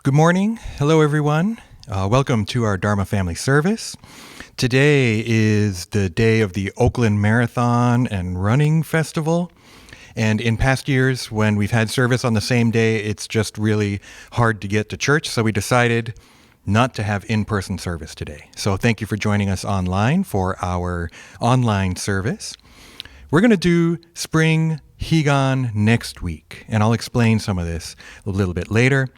Good morning. Hello, everyone. Welcome to our Dharma family service. Today is the day of the Oakland Marathon and Running Festival. And in past years, when we've had service on the same day, it's just really hard to get to church. So we decided not to have in-person service today. So thank you for joining us online for our online service. We're going to do Spring Higan next week, and I'll explain some of this a little bit later.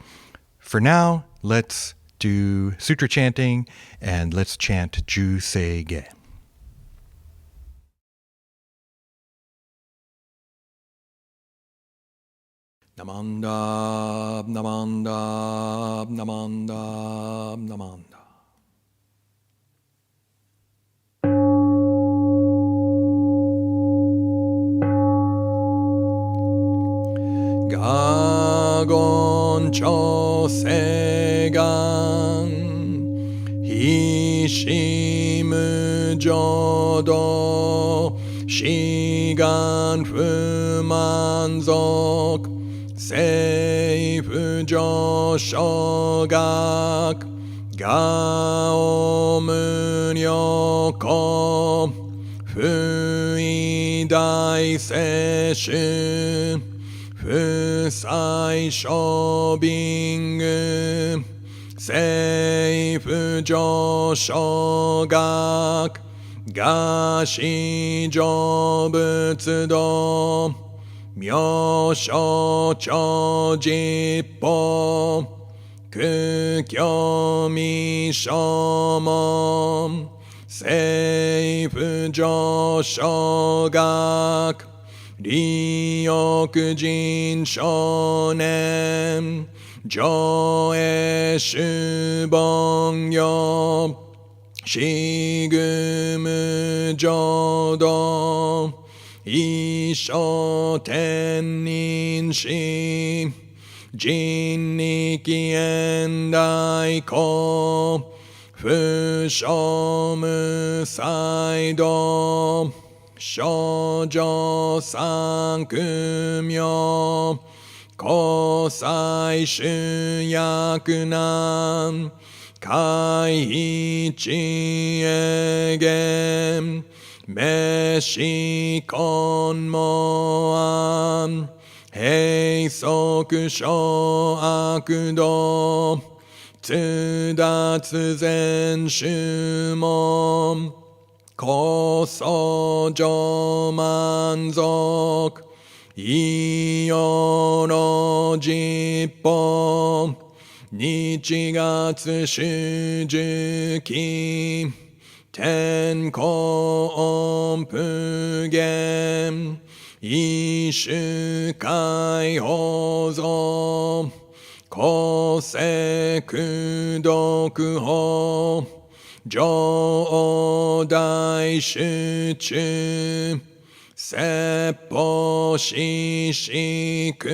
For now, let's do sutra chanting, and let's chant Ju Se Ge. Namanda, namanda, namanda, namanda. Gagon cho se gan hishimu jodo shigan fu manzok seifu jo shogak gao munyoko fui dai se shu Fusai shobing seifu jo shogak gashi jo butsudo myosho cho jippo kukyo mi shomon seifu jo shogak Ryokujin shonen joe shubongyo shigumu jodo isho tenin shi jinniki endai ko fushomu saido Shoujo sankumyo kosai shunyakunan kaiichi egem meshi konmoan heisoku sho akudo tsudatsu zen shumon Koso jo manzok Iyoro jippo Nichigatsu shujuki Tenko onpugem Ishukai hozo Koseku dokuho Jo dai shuchu seppo shishiku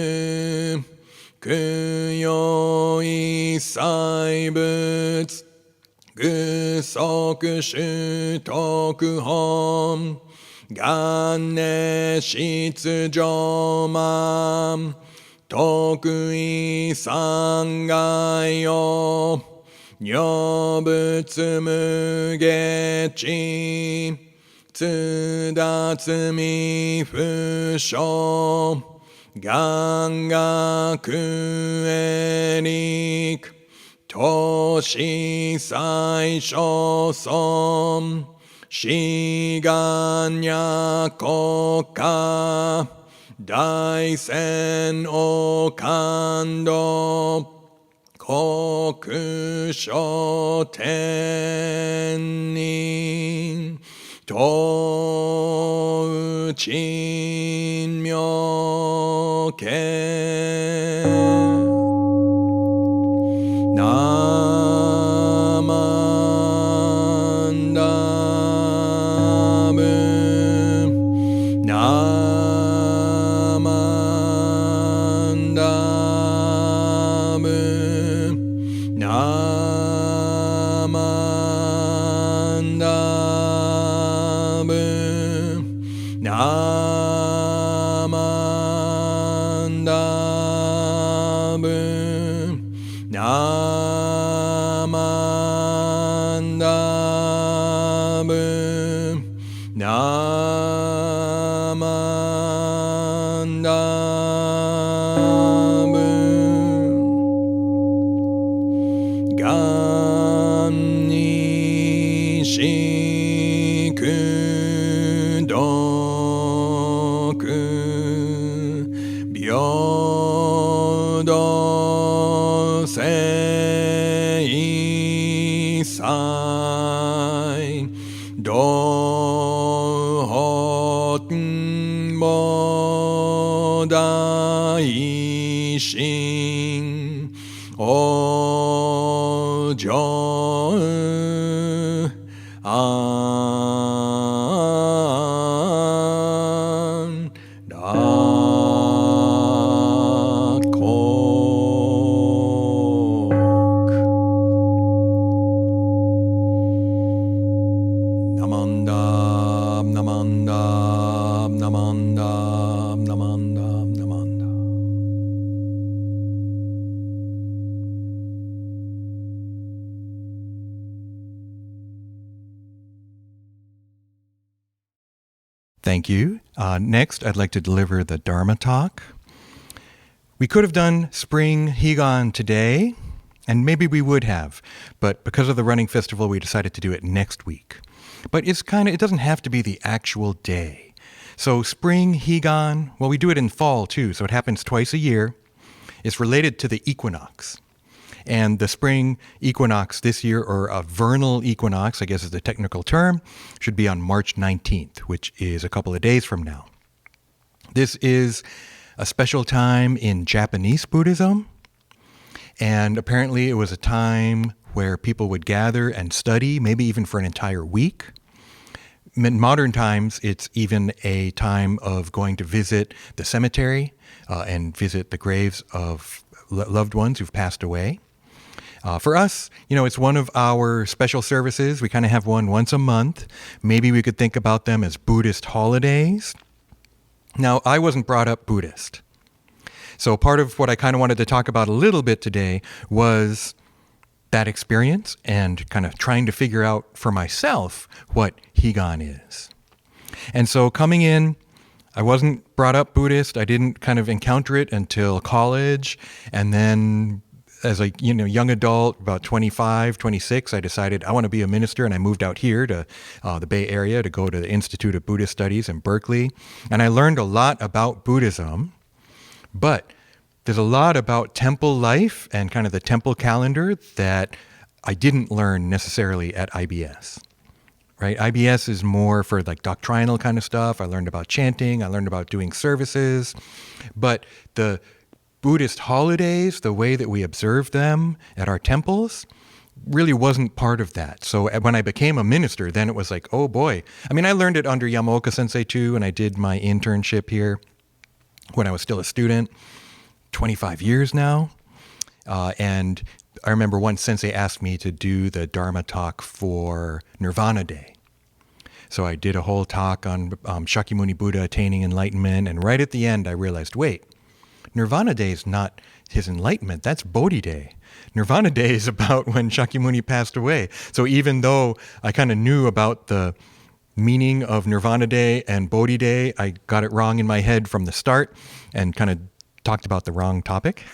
kuyo isai butsu gusoku shutoku hon ganne shitsu joman tokui sangai yo Nyobutsu mugechi Tsudatsu mi fusho Gangaku erik Toshi sai shoson Shiganya koka Daisen okando Kokusho tennin Touchin myoke Namandabu Namandabu Namandabu Ganni Shikudoku Byodo Seisai Dohoten Bodaishin Ojo An Dakok Namandam Namandam Namandam Namandam Namandam. Thank you. Next, I'd like to deliver the Dharma talk. We could have done Spring Higan today, and maybe we would have, but because of the running festival, we decided to do it next week. But it doesn't have to be the actual day. So Spring Higan, well, we do it in fall too, so it happens twice a year. It's related to the equinox. And the spring equinox this year, or a vernal equinox, I guess is the technical term, should be on March 19th, which is a couple of days from now. This is a special time in Japanese Buddhism, and apparently it was a time where people would gather and study, maybe even for an entire week. In modern times, it's even a time of going to visit the cemetery and visit the graves of loved ones who've passed away. For us, it's one of our special services. We kind of have one once a month. Maybe we could think about them as Buddhist holidays. Now, I wasn't brought up Buddhist. So part of what I kind of wanted to talk about a little bit today was that experience and kind of trying to figure out for myself what Higan is. And so coming in, I wasn't brought up Buddhist. I didn't kind of encounter it until college, and then as a young adult, about 25, 26, I decided I want to be a minister, and I moved out here to the Bay Area to go to the Institute of Buddhist Studies in Berkeley. And I learned a lot about Buddhism, but there's a lot about temple life and kind of the temple calendar that I didn't learn necessarily at IBS. Right? IBS is more for like doctrinal kind of stuff. I learned about chanting, I learned about doing services, but the Buddhist holidays, the way that we observe them at our temples, really wasn't part of that. So when I became a minister, then it was like, oh boy. I mean, I learned it under Yamaoka Sensei too, and I did my internship here when I was still a student, 25 years now. And I remember one sensei asked me to do the Dharma talk for Nirvana Day. So I did a whole talk on Shakyamuni Buddha attaining enlightenment, and right at the end I realized, wait, Nirvana Day is not his enlightenment, that's Bodhi Day. Nirvana Day is about when Shakyamuni passed away. So even though I kind of knew about the meaning of Nirvana Day and Bodhi Day, I got it wrong in my head from the start and kind of talked about the wrong topic.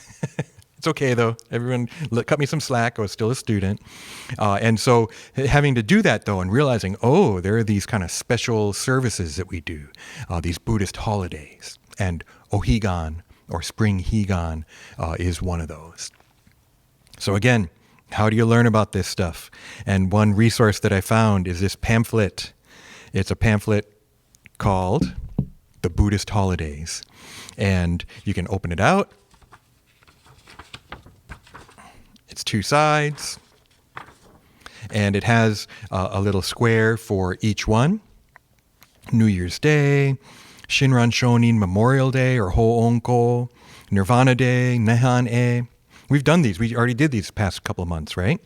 It's okay though. Everyone cut me some slack. I was still a student. And so having to do that though and realizing, oh, there are these kind of special services that we do, these Buddhist holidays. And Ohigan, or Spring Higan, is one of those. So again, how do you learn about this stuff? And one resource that I found is this pamphlet. It's a pamphlet called The Buddhist Holidays. And you can open it out. It's 2 sides. And it has a little square for each one. New Year's Day, Shinran Shonin Memorial Day or Ho-Onko, Nirvana Day, Nehan-e. We've done these. We already did these past couple of months, right?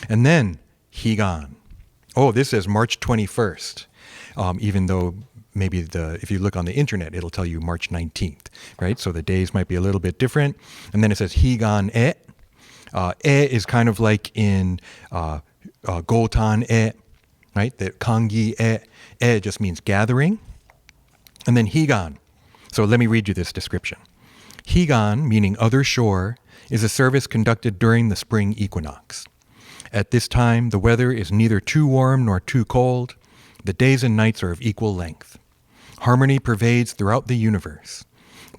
And then Higan. Oh, this says March 21st, even though maybe if you look on the internet, it'll tell you March 19th, right? So the days might be a little bit different. And then it says Higan-e. E is kind of like in Gotan-e, right? The kangi e just means gathering. And then Higan. So let me read you this description. Higan, meaning other shore, is a service conducted during the spring equinox. At this time, the weather is neither too warm nor too cold. The days and nights are of equal length. Harmony pervades throughout the universe.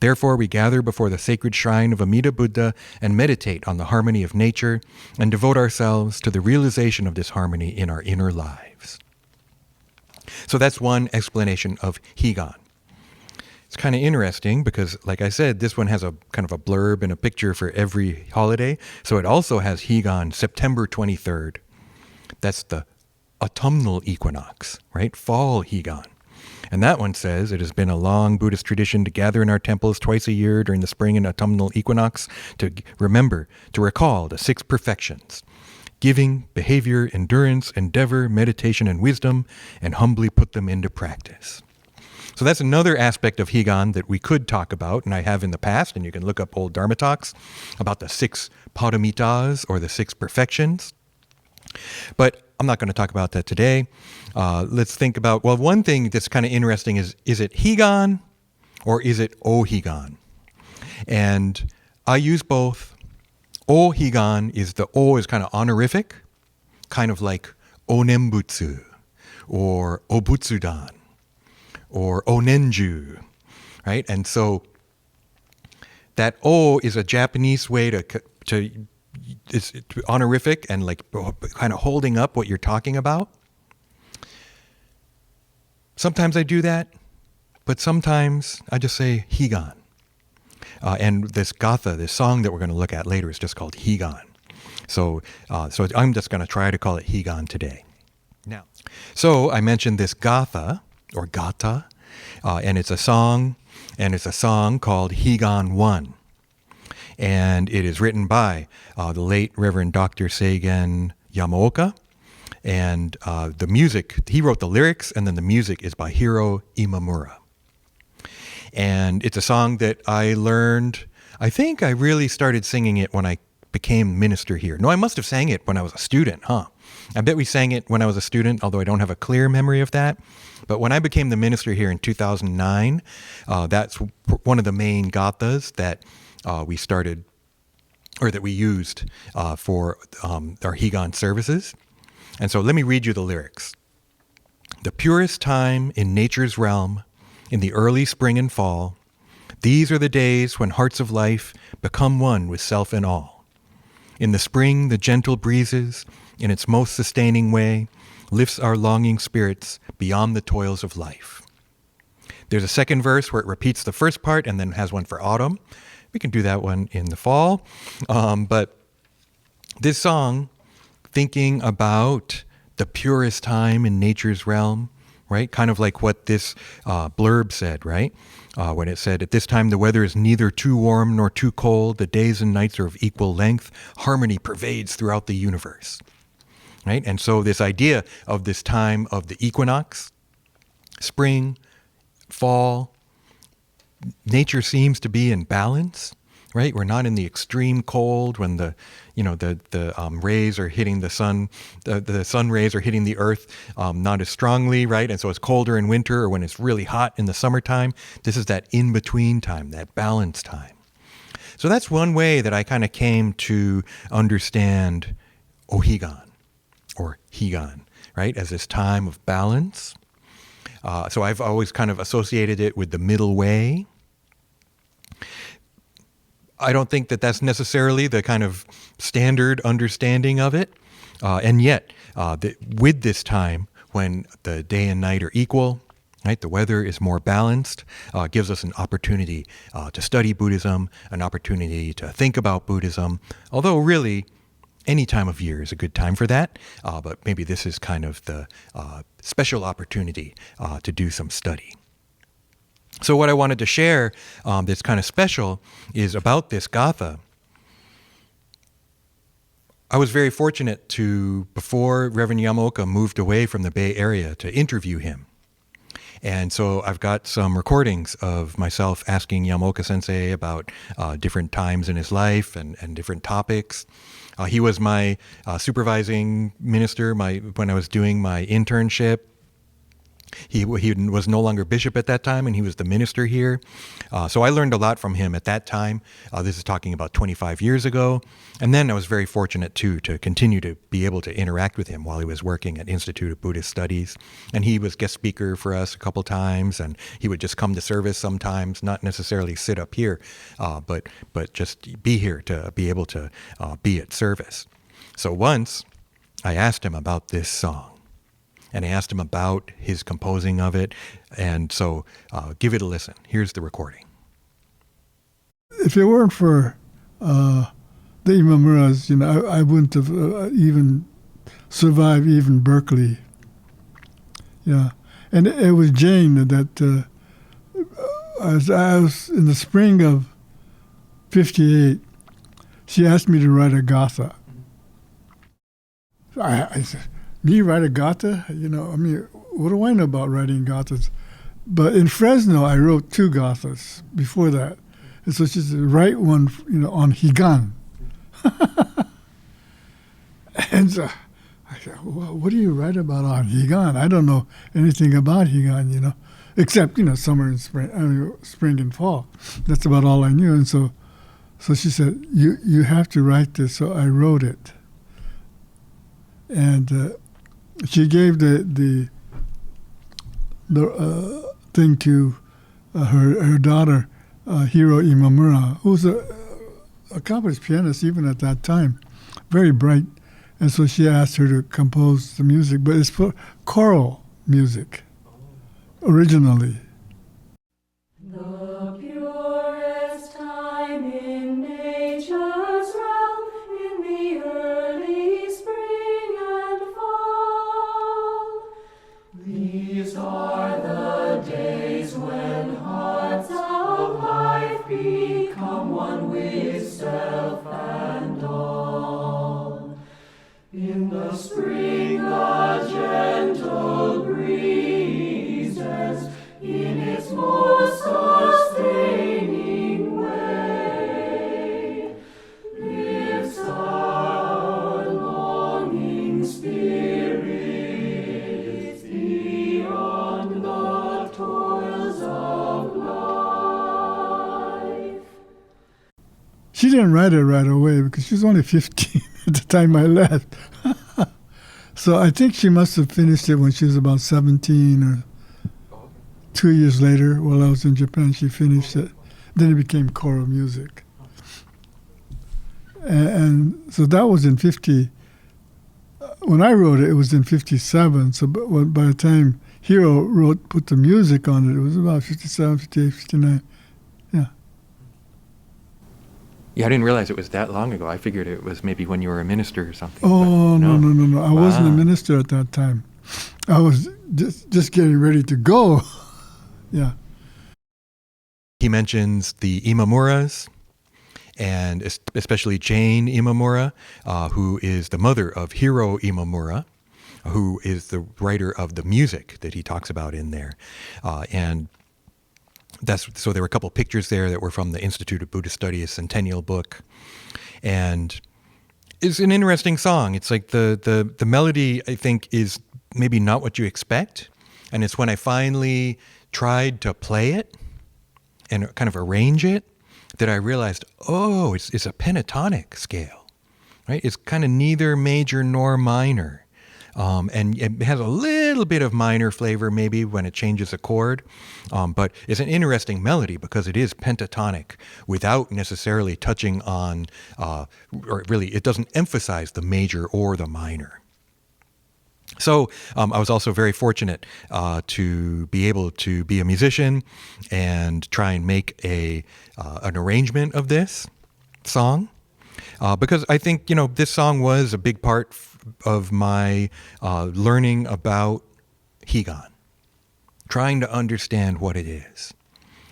Therefore, we gather before the sacred shrine of Amida Buddha and meditate on the harmony of nature and devote ourselves to the realization of this harmony in our inner lives. So that's one explanation of Higan. It's kind of interesting because, like I said, this one has a kind of a blurb and a picture for every holiday. So it also has Higan, September 23rd. That's the autumnal equinox, right? Fall Higan. And that one says, it has been a long Buddhist tradition to gather in our temples twice a year during the spring and autumnal equinox to recall the 6 perfections: giving, behavior, endurance, endeavor, meditation, and wisdom, and humbly put them into practice. So that's another aspect of Higan that we could talk about, and I have in the past, and you can look up old Dharma talks about the 6 paramitas, or the 6 perfections. But I'm not going to talk about that today. Let's think about, well, one thing that's kind of interesting is it Higan or is it O Higan? And I use both. O Higan is the O is kind of honorific, kind of like Onembutsu or Obutsudan or Onenju, right? And so that O is a Japanese way to it's honorific and like kind of holding up what you're talking about. Sometimes I do that, but sometimes I just say Higan. And this Gatha, this song that we're going to look at later, is just called Higan. So I'm just going to try to call it Higan today. Now, so I mentioned this Gatha, or Gata, and it's a song called Higan I. And it is written by the late Reverend Dr. Seigen Yamaoka. And the music, he wrote the lyrics, and then the music is by Hiro Imamura. And it's a song that I learned, I think I really started singing it when I became minister here. No, I must have sang it when I was a student, huh? I bet we sang it when I was a student, although I don't have a clear memory of that. But when I became the minister here in 2009, that's one of the main gathas that we started, or that we used for our Higan services. And so let me read you the lyrics. The purest time in nature's realm, in the early spring and fall, these are the days when hearts of life become one with self and all. In the spring, the gentle breezes, in its most sustaining way, lifts our longing spirits beyond the toils of life. There's a second verse where it repeats the first part and then has one for autumn. We can do that one in the fall. But this song, thinking about the purest time in nature's realm, right? Kind of like what this blurb said, right? When it said, at this time the weather is neither too warm nor too cold, the days and nights are of equal length, harmony pervades throughout the universe, right? And so this idea of this time of the equinox, spring, fall, nature seems to be in balance, right? We're not in the extreme cold when the rays are hitting the sun, the sun rays are hitting the earth not as strongly, right? And so it's colder in winter, or when it's really hot in the summertime. This is that in-between time, that balance time. So that's one way that I kind of came to understand Ohigan, or Higan, right? As this time of balance. So I've always kind of associated it with the middle way. I don't think that that's necessarily the kind of standard understanding of it. And yet, with this time when the day and night are equal, right, the weather is more balanced, gives us an opportunity to study Buddhism, an opportunity to think about Buddhism, although really any time of year is a good time for that. But maybe this is kind of the special opportunity to do some study. So what I wanted to share that's kind of special is about this Gatha. I was very fortunate to, before Reverend Yamaoka moved away from the Bay Area, to interview him. And so I've got some recordings of myself asking Yamoka Sensei about different times in his life and different topics. He was my supervising minister when I was doing my internship. He was no longer bishop at that time, and he was the minister here. So I learned a lot from him at that time. This is talking about 25 years ago. And then I was very fortunate, too, to continue to be able to interact with him while he was working at Institute of Buddhist Studies. And he was guest speaker for us a couple times, and he would just come to service sometimes, not necessarily sit up here, but just be here to be able to be at service. So once I asked him about this song. And I asked him about his composing of it. And so give it a listen. Here's the recording. If it weren't for the Imamuras, I wouldn't have even survived even Berkeley. Yeah. And it was Jane that as I was in the spring of 58, she asked me to write a Gatha. I said, me write a Gatha? What do I know about writing Gathas? But in Fresno, I wrote 2 Gathas before that. And so she said, write one, on Higan. And so I said, well, what do you write about on Higan? I don't know anything about Higan, except, summer and spring and fall. That's about all I knew. And so she said, you have to write this. So I wrote it. And she gave the thing to her daughter, Hiro Imamura, who's a accomplished pianist even at that time, very bright. And so she asked her to compose the music, but it's for choral music originally. The purest time in nature's realm, in the early spring and fall. These are the days when hearts of life become one with self and all. In the spring the gentle breezes in its most sustaining way lifts our longing spirits beyond the toils of life. She didn't write it right away because she was only 15 at the time I left. So I think she must have finished it when she was about 17 or 2 years later, while I was in Japan, she finished it. Then it became choral music. And so that was in 50. When I wrote it, it was in 57. So by the time Hiro put the music on it, it was about 57, 58, 59. Yeah. Yeah, I didn't realize it was that long ago. I figured it was maybe when you were a minister or something. Oh, no. I wasn't a minister at that time. I was just getting ready to go. Yeah. He mentions the Imamuras, and especially Jane Imamura, who is the mother of Hiro Imamura, who is the writer of the music that he talks about in there. And so there were a couple pictures there that were from the Institute of Buddhist Studies Centennial book. And it's an interesting song. It's like the melody, I think, is maybe not what you expect. And it's when I finally tried to play it and kind of arrange it that I realized, it's a pentatonic scale, right? It's kind of neither major nor minor. And it has a little bit of minor flavor maybe when it changes a chord, but it's an interesting melody because it is pentatonic without necessarily touching on, or really it doesn't emphasize the major or the minor. So I was also very fortunate to be able to be a musician and try and make an arrangement of this song. Because I think, this song was a big part of my learning about Higan, trying to understand what it is.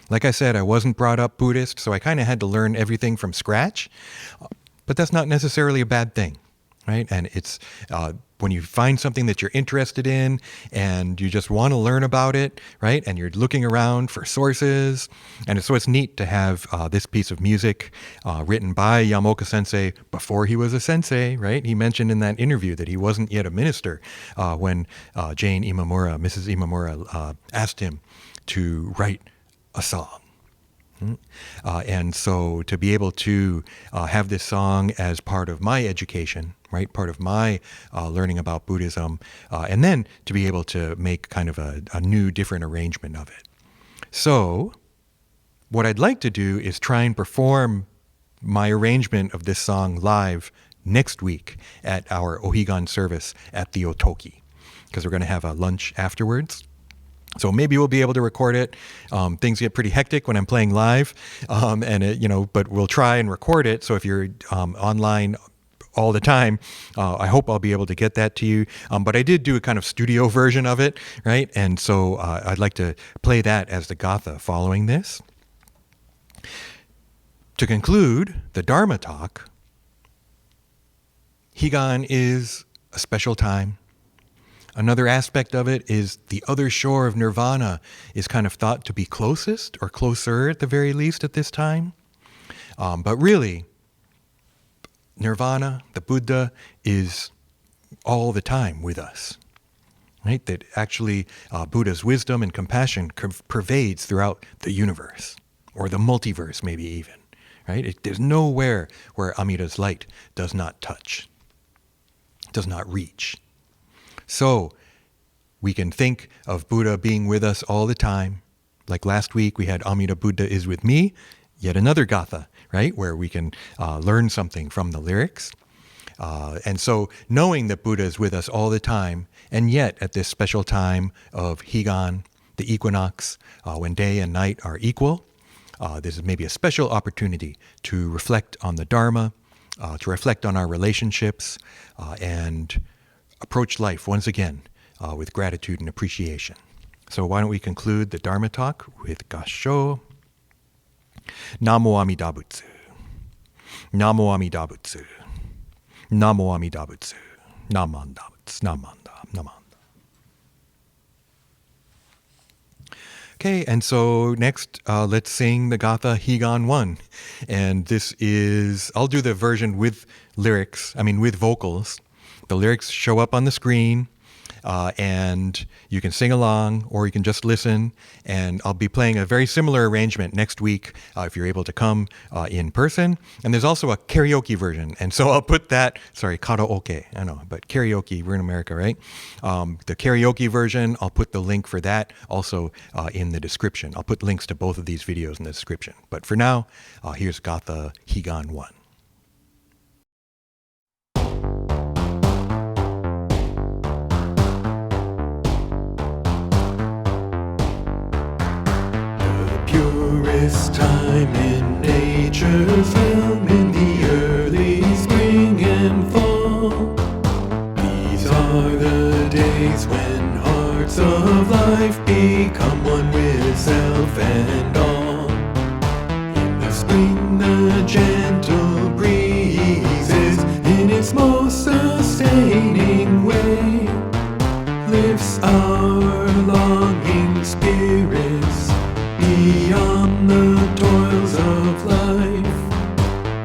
Like I said, I wasn't brought up Buddhist, so I kind of had to learn everything from scratch, but that's not necessarily a bad thing. right? And it's when you find something that you're interested in and you just want to learn about it, right? And you're looking around for sources. And so it's neat to have this piece of music written by Yamaoka sensei before he was a sensei, right? He mentioned in that interview that he wasn't yet a minister when Jane Imamura, Mrs. Imamura, asked him to write a song. And so to be able to have this song as part of my education, right, part of my learning about Buddhism, and then to be able to make kind of a new, different arrangement of it. So what I'd like to do is try and perform my arrangement of this song live next week at our Ohigan service at the Otoki, because we're going to have a lunch afterwards. So maybe we'll be able to record it. Things get pretty hectic when I'm playing live, but we'll try and record it. So if you're online all the time, I hope I'll be able to get that to you. But I did do a kind of studio version of it, right? And so I'd like to play that as the Gatha following this. To conclude the Dharma talk, Higan is a special time. Another aspect of it is the other shore of nirvana is kind of thought to be closest or closer at the very least at this time. But really, nirvana, the Buddha, is all the time with us. Right? That actually Buddha's wisdom and compassion pervades throughout the universe, or the multiverse maybe even. Right? There's nowhere where Amida's light does not touch, does not reach. So we can think of Buddha being with us all the time. Like last week, we had Amida Buddha is with me, yet another Gatha, right? Where we can learn something from the lyrics. And so knowing that Buddha is with us all the time, and yet at this special time of Higan, the equinox, when day and night are equal, this is maybe a special opportunity to reflect on the Dharma, to reflect on our relationships, and approach life once again with gratitude and appreciation. So why don't we conclude the Dharma talk with Gassho. Namo Amida Butsu. Namo Amida Butsu. Namo Amida Butsu. Namanda Butsu. Namanda. Namanda. Okay, and so next, let's sing the Gatha Higan 1. And this is, I'll do the version with lyrics, with vocals. The lyrics show up on the screen, and you can sing along or you can just listen. And I'll be playing a very similar arrangement next week if you're able to come in person. And there's also a karaoke version. And so I'll put that, karaoke, I know, but karaoke, we're in America, right? The karaoke version, I'll put the link for that also in the description. I'll put links to both of these videos in the description. But for now, here's Gatha Higan 1. Purest time in nature's realm, in the early spring and fall. These are the days when hearts of life become one with self and all. In the spring the gentle breezes, in its most sustaining way, lifts our longing spirits beyond the toils of life.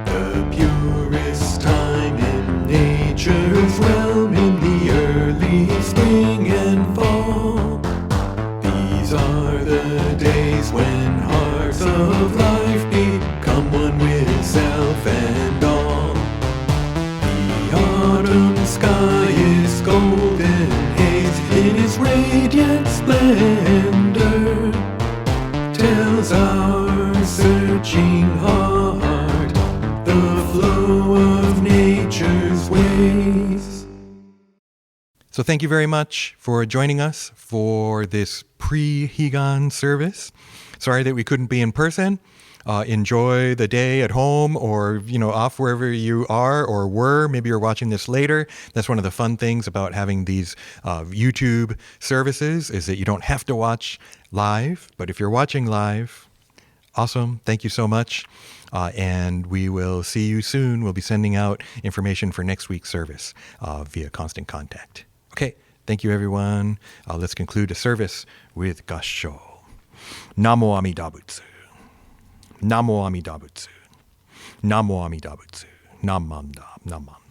The purest time in nature's realm, in the early spring and fall. These are the days when hearts of life become one with self and all. The autumn sky is golden haze, in its radiant splendor tells our searching heart the flow of nature's ways. So thank you very much for joining us for this pre-Higan service. Sorry that we couldn't be in person. Enjoy the day at home or, off wherever you are or were. Maybe you're watching this later. That's one of the fun things about having these YouTube services is that you don't have to watch live. But if you're watching live, Awesome. Thank you so much. And we will see you soon. We'll be sending out information for next week's service via Constant Contact. Okay. Thank you, everyone. Let's conclude the service with Gassho. Namo Amida Butsu. Namo Amida Butsu. Namo Amida Butsu. Namanda. Namanda.